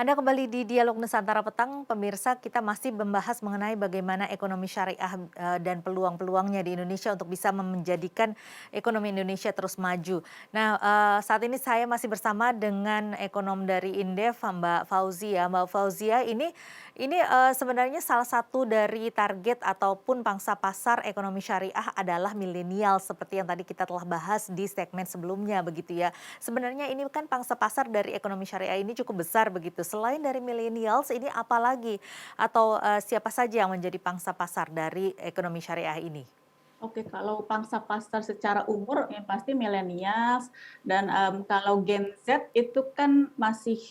Anda kembali di Dialog Nusantara Petang, pemirsa kita masih membahas mengenai bagaimana ekonomi syariah dan peluang-peluangnya di Indonesia untuk bisa menjadikan ekonomi Indonesia terus maju. Nah, saat ini saya masih bersama dengan ekonom dari Indef, Mbak Fauzia. Mbak Fauzia, ini sebenarnya salah satu dari target ataupun pangsa pasar ekonomi syariah adalah milenial seperti yang tadi kita telah bahas di segmen sebelumnya begitu ya. Sebenarnya ini kan pangsa pasar dari ekonomi syariah ini cukup besar begitu. Selain dari millennials ini apalagi atau siapa saja yang menjadi pangsa pasar dari ekonomi syariah ini? Oke, kalau pangsa pasar secara umur yang pasti millennials dan, kalau Gen Z itu kan masih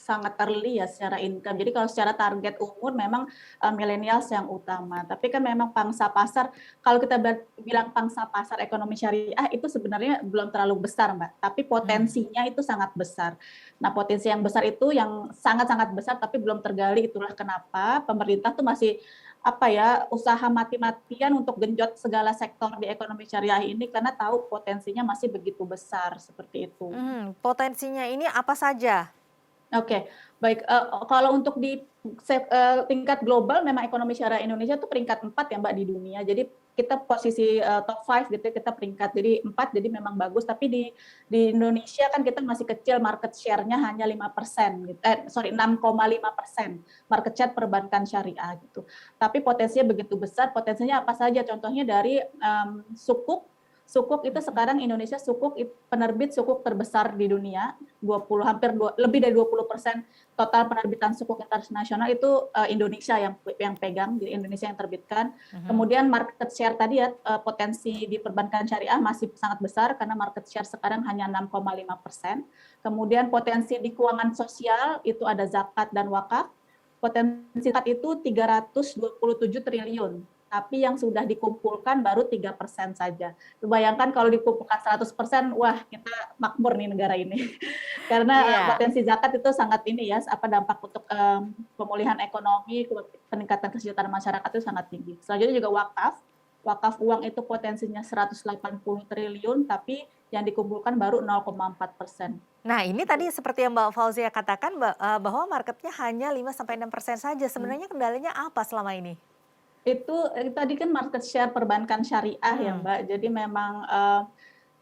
sangat early ya secara income. Jadi kalau secara target umur memang, millennials yang utama. Tapi kan memang pangsa pasar kalau kita bilang pangsa pasar ekonomi syariah itu sebenarnya belum terlalu besar, Mbak, tapi Hmm. potensinya itu sangat besar. Nah, potensi yang besar itu yang sangat-sangat besar tapi belum tergali, itulah kenapa pemerintah tuh masih apa ya, usaha mati-matian untuk genjot segala sektor di ekonomi syariah ini karena tahu potensinya masih begitu besar, seperti itu. Potensinya ini apa saja? Oke, baik, kalau untuk di tingkat global memang ekonomi syariah Indonesia tuh peringkat 4 ya, Mbak, di dunia. Jadi kita posisi, top 5 gitu ya, kita peringkat jadi 4, jadi memang bagus. Tapi di Indonesia kan kita masih kecil, market share-nya hanya 5% gitu, sorry 6,5% market share perbankan syariah gitu. Tapi potensinya begitu besar, potensinya apa saja? Contohnya dari, sukuk. Sukuk itu Mhm. sekarang Indonesia penerbit sukuk terbesar di dunia, 20 hampir lebih dari 20% total penerbitan sukuk internasional itu, Indonesia yang pegang, jadi Indonesia yang terbitkan. Mhm. Kemudian market share tadi ya, potensi di perbankan syariah masih sangat besar karena market share sekarang hanya 6,5%. Kemudian potensi di keuangan sosial itu ada zakat dan wakaf. Potensi zakat itu 327 triliun, tapi yang sudah dikumpulkan baru 3% saja. Bayangkan kalau dikumpulkan 100%, wah kita makmur nih negara ini. Karena Iya. potensi zakat itu sangat ini ya, apa dampak untuk pemulihan ekonomi, peningkatan kesejahteraan masyarakat itu sangat tinggi. Selanjutnya juga wakaf. Wakaf uang itu potensinya 180 triliun, tapi yang dikumpulkan baru 0,4%. Nah, ini tadi seperti yang Mbak Fauzia katakan bahwa marketnya hanya 5 sampai 6% saja. Sebenarnya kendalanya apa selama ini? Itu tadi kan market share perbankan syariah ya, Hmm. Mbak. Jadi memang,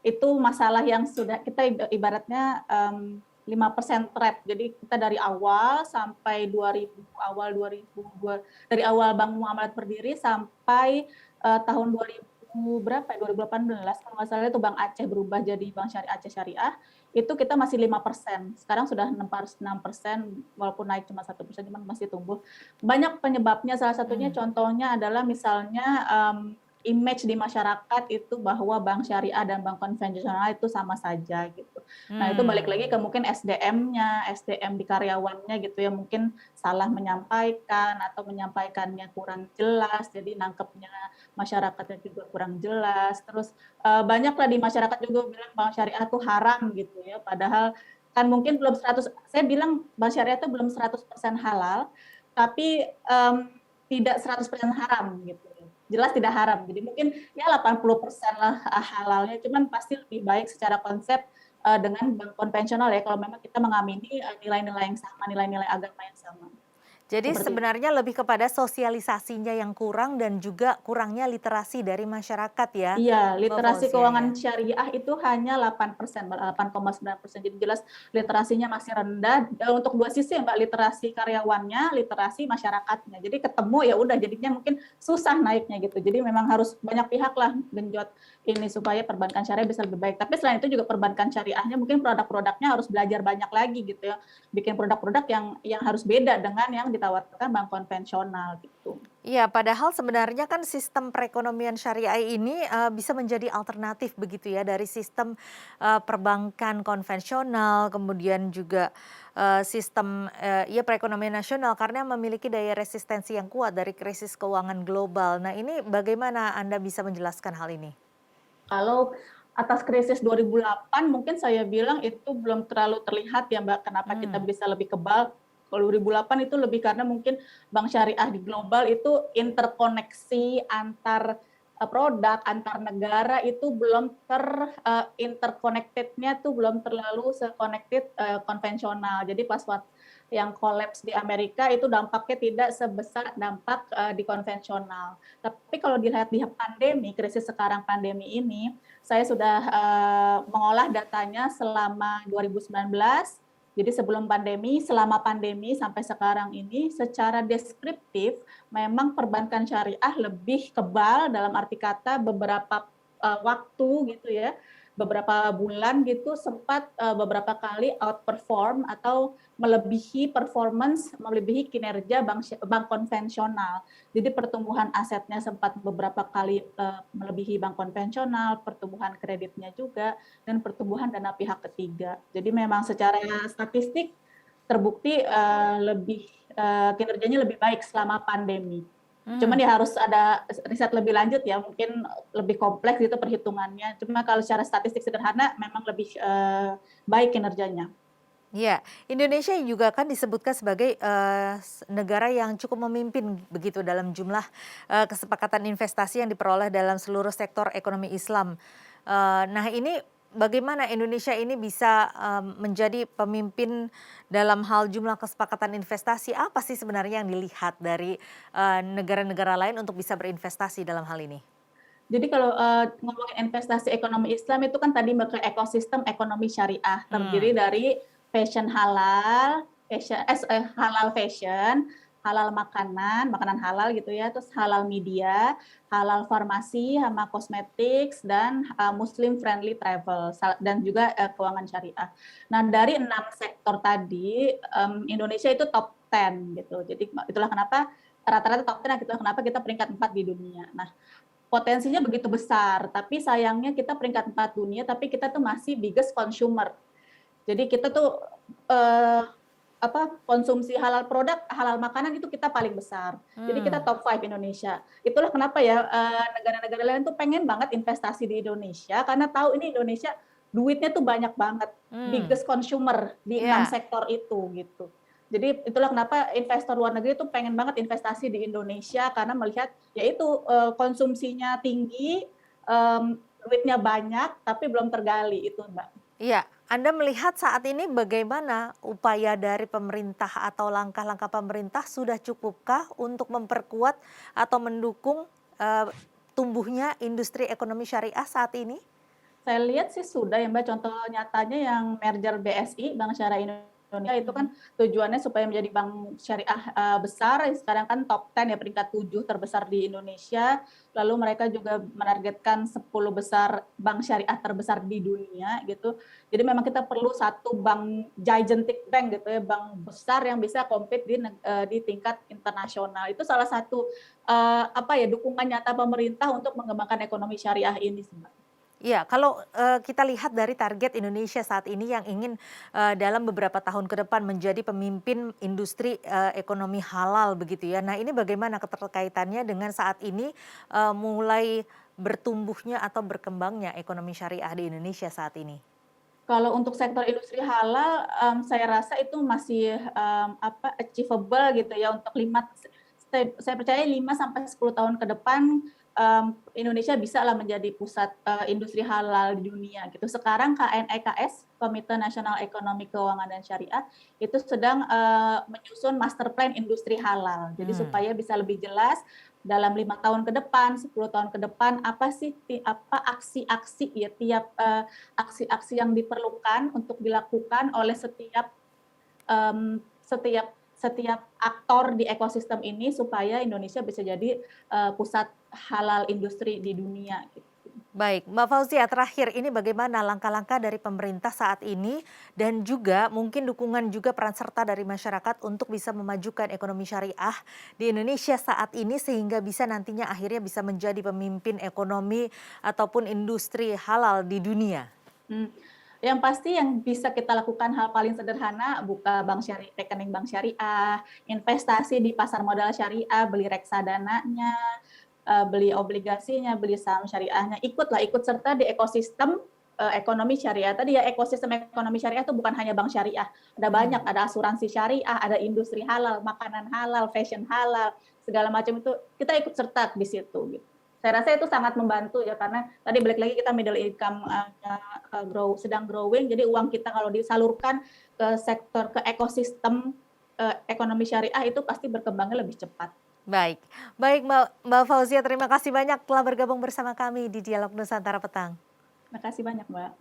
itu masalah yang sudah kita ibaratnya, 5% trap. Jadi kita dari awal sampai 2000 awal 2002 dari awal Bank Muamalat berdiri sampai, tahun 2000 berapa ya, 2018 kalau nggak salah itu Bank Aceh berubah jadi Bank Syariah Aceh Syariah, itu kita masih 5%. Sekarang sudah 6% walaupun naik cuma 1%, cuman masih tumbuh. Banyak penyebabnya, salah satunya Hmm. contohnya adalah misalnya, image di masyarakat itu bahwa bank syariah dan bank konvensional itu sama saja gitu. Nah, itu balik lagi ke Hmm. mungkin SDM-nya, SDM di karyawannya gitu ya, mungkin salah menyampaikan atau menyampaikannya kurang jelas, jadi nangkepnya masyarakatnya juga kurang jelas. Terus, banyaklah di masyarakat juga bilang bank syariah itu haram gitu ya, padahal kan mungkin belum 100, saya bilang bank syariah itu belum 100% halal, tapi, tidak 100% haram gitu. Jelas tidak haram. Jadi mungkin ya 80% lah halalnya, cuman pasti lebih baik secara konsep, dengan bank konvensional ya, kalau memang kita mengamini, nilai-nilai yang sama, nilai-nilai agama yang sama, Jadi seperti itu. sebenarnya lebih kepada sosialisasinya yang kurang dan juga kurangnya literasi dari masyarakat ya, Iya, Mbak literasi Fauzia ya? keuangan syariah itu hanya 8%, 8,9%. Jadi jelas literasinya masih rendah, untuk dua sisi ya Mbak, literasi karyawannya, literasi masyarakatnya. Jadi ketemu ya udah jadinya mungkin susah naiknya gitu. Jadi memang harus banyak pihak lah genjot ini supaya perbankan syariah bisa lebih baik. Tapi selain itu juga perbankan syariahnya mungkin produk-produknya harus belajar banyak lagi gitu ya. Bikin produk-produk yang harus beda dengan yang ditawarkan bank konvensional gitu. Iya, padahal sebenarnya kan sistem perekonomian syariah ini, bisa menjadi alternatif begitu ya dari sistem, perbankan konvensional, kemudian juga, sistem, ya perekonomian nasional karena memiliki daya resistensi yang kuat dari krisis keuangan global. Nah ini bagaimana Anda bisa menjelaskan hal ini? Kalau atas krisis 2008 mungkin saya bilang itu belum terlalu terlihat ya Mbak, kenapa kita Hmm. bisa lebih kebal. Kalau 2008 itu lebih karena mungkin bank syariah di global itu interkoneksi antar, produk antar negara itu belum interconnected-nya tuh belum terlalu se-connected konvensional. Jadi pas yang kolaps di Amerika itu dampaknya tidak sebesar dampak di konvensional. Tapi kalau dilihat di pandemi, krisis sekarang pandemi ini, saya sudah mengolah datanya selama 2019. Jadi sebelum pandemi, selama pandemi sampai sekarang ini secara deskriptif memang perbankan syariah lebih kebal dalam arti kata beberapa waktu gitu ya, beberapa bulan gitu sempat beberapa kali outperform atau melebihi performance, melebihi kinerja bank konvensional. Jadi pertumbuhan asetnya sempat beberapa kali melebihi bank konvensional, pertumbuhan kreditnya juga, dan pertumbuhan dana pihak ketiga. Jadi memang secara statistik terbukti kinerjanya lebih baik selama pandemi. Cuman ya harus ada riset lebih lanjut ya, mungkin lebih kompleks gitu perhitungannya. Cuma kalau secara statistik sederhana memang lebih baik kinerjanya. Ya, Indonesia juga kan disebutkan sebagai negara yang cukup memimpin begitu dalam jumlah kesepakatan investasi yang diperoleh dalam seluruh sektor ekonomi Islam. Nah, ini bagaimana Indonesia ini bisa menjadi pemimpin dalam hal jumlah kesepakatan investasi? Apa sih sebenarnya yang dilihat dari negara-negara lain untuk bisa berinvestasi dalam hal ini? Jadi kalau ngomongin investasi ekonomi Islam itu kan tadi ke ekosistem ekonomi syariah, terdiri dari fashion halal, halal fashion, halal makanan, makanan halal gitu ya, terus halal media, halal farmasi, sama kosmetik, dan Muslim friendly travel, dan juga keuangan syariah. Nah dari 6 sektor tadi, Indonesia itu top 10 gitu. Jadi itulah kenapa rata-rata top 10, itulah kenapa kita peringkat 4 di dunia. Nah potensinya begitu besar, tapi sayangnya kita peringkat 4 dunia, tapi kita tuh masih biggest consumer. Jadi kita tuh konsumsi halal produk, halal makanan itu kita paling besar. Jadi kita top 5 Indonesia. Itulah kenapa ya negara-negara lain tuh pengen banget investasi di Indonesia, karena tahu ini Indonesia duitnya tuh banyak banget, biggest consumer di 6 Ya. sektor itu gitu. Jadi itulah kenapa investor luar negeri tuh pengen banget investasi di Indonesia, karena melihat yaitu konsumsinya tinggi, duitnya banyak, tapi belum tergali itu Mbak. Iya, Anda melihat saat ini bagaimana upaya dari pemerintah atau langkah-langkah pemerintah sudah cukupkah untuk memperkuat atau mendukung tumbuhnya industri ekonomi syariah saat ini? Saya lihat sih sudah ya Mbak, contoh nyatanya yang merger BSI, Bank Syariah Indonesia itu kan tujuannya supaya menjadi bank syariah besar, sekarang kan top 10 ya, peringkat 7 terbesar di Indonesia, lalu mereka juga menargetkan 10 besar bank syariah terbesar di dunia gitu. Jadi memang kita perlu satu bank gigantic bank gitu ya, bank besar yang bisa compete di tingkat internasional. Itu salah satu dukungan nyata pemerintah untuk mengembangkan ekonomi syariah ini sih Mbak. Iya, kalau kita lihat dari target Indonesia saat ini yang ingin dalam beberapa tahun ke depan menjadi pemimpin industri ekonomi halal begitu ya. Nah, ini bagaimana keterkaitannya dengan saat ini mulai bertumbuhnya atau berkembangnya ekonomi syariah di Indonesia saat ini? Kalau untuk sektor industri halal, saya rasa itu masih achievable gitu ya untuk saya percaya 5 sampai 10 tahun ke depan Indonesia bisa lah menjadi pusat industri halal di dunia gitu. Sekarang KNEKS, Komite Nasional Ekonomi Keuangan dan Syariah, itu sedang menyusun master plan industri halal. Jadi supaya bisa lebih jelas dalam 5 tahun ke depan, 10 tahun ke depan, apa sih aksi-aksi ya tiap aksi-aksi yang diperlukan untuk dilakukan oleh setiap aktor di ekosistem ini supaya Indonesia bisa jadi pusat halal industri di dunia. Gitu. Baik, Mbak Fauzia, terakhir ini bagaimana langkah-langkah dari pemerintah saat ini dan juga mungkin dukungan juga peran serta dari masyarakat untuk bisa memajukan ekonomi syariah di Indonesia saat ini sehingga bisa nantinya akhirnya bisa menjadi pemimpin ekonomi ataupun industri halal di dunia. Yang pasti yang bisa kita lakukan hal paling sederhana, buka rekening bank syariah, investasi di pasar modal syariah, beli reksadananya, beli obligasinya, beli saham syariahnya, ikut serta di ekosistem ekonomi syariah. Tadi ya ekosistem ekonomi syariah itu bukan hanya bank syariah, ada banyak, ada asuransi syariah, ada industri halal, makanan halal, fashion halal, segala macam itu kita ikut serta di situ. Gitu. Saya rasa itu sangat membantu ya, karena tadi balik lagi kita middle income sedang growing, jadi uang kita kalau disalurkan ke sektor, ke ekosistem ekonomi syariah itu pasti berkembangnya lebih cepat. Baik, baik Mbak Fauzia, terima kasih banyak telah bergabung bersama kami di Dialog Nusantara Petang. Terima kasih banyak, Mbak.